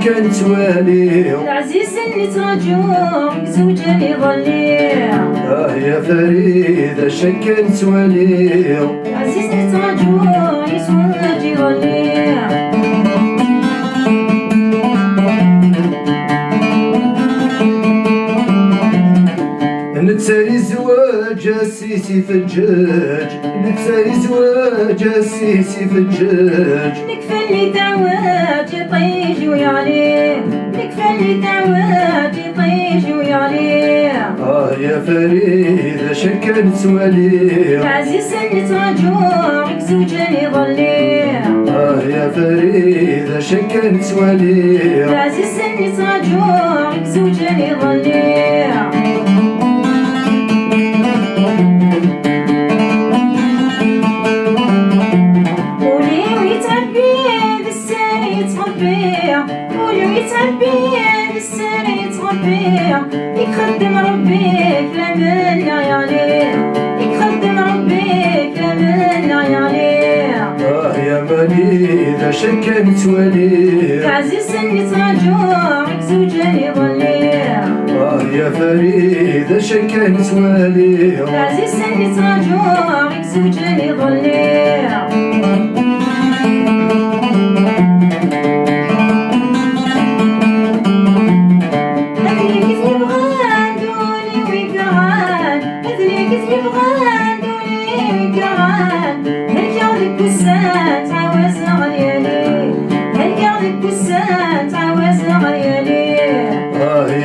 شكن توالي العزيز اللي تراجوك زوجة يظلي يا فريدة شكن توالي العزيز اللي تراجوك زوجة يظلي نتسالي زواج السيسي في الجاج نتسالي زواج السيسي في الجاج نكفى اللي دعوات يطيج ويعليه نكفى اللي دعوات يطيج ويعليه يا فريدة شكن توالي العزيز اللي تراجوك زوجة يظلي يا فريدة شكن توالي العزيز اللي تراجوك زوجة يظلي يخدم ربك لمن عليه يخدم ربك لمن عليه يا مريضة شكن توالي العزيز اللي تراجوك زوجة يظلي يا فريدة شكن توالي العزيز اللي تراجوك زوجة يظلي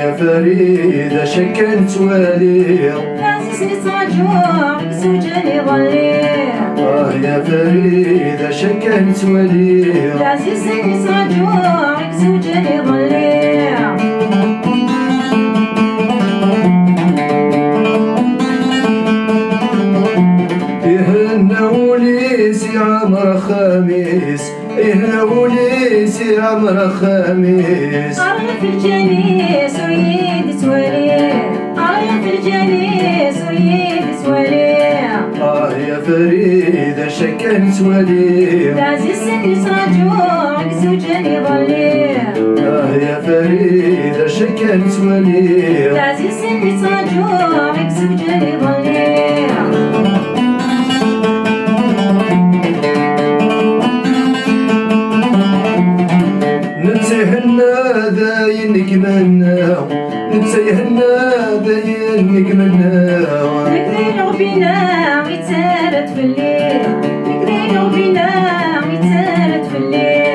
يا فريدة شكن توالي العزيز اللي تراجوك زوجة يظلي يا فريدة شكن توالي العزيز اللي تراجوك زوجة يظلي وليسي عمر خميس وليسي عمر خميس في الجليس ويد سوالي في الجليس ويد سوالي يا فريدة شكن توالي العزيز اللي تراجوك زوجة يظلي يا فريدة شكن توالي العزيز اللي تراجوك زوجة يظلي نتسهلنا داينك منا نتسهلنا داينك منا نكذي ربنا ويتارد في الليل نكذي ربنا ويتارد في الليل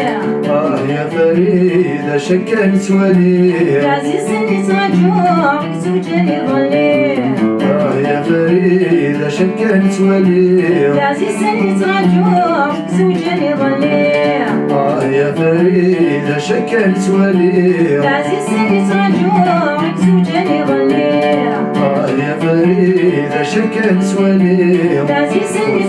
يا فريدة شكن توالي العزيز اللي تراجوك زوجة يظلي يا فريدة شكن توالي العزيز اللي تراجوك زوجة يظلي يا فريدة شكن توالي العزيز اللي تراجوك زوجة يظلي يا فريدة شكن توالي العزيز اللي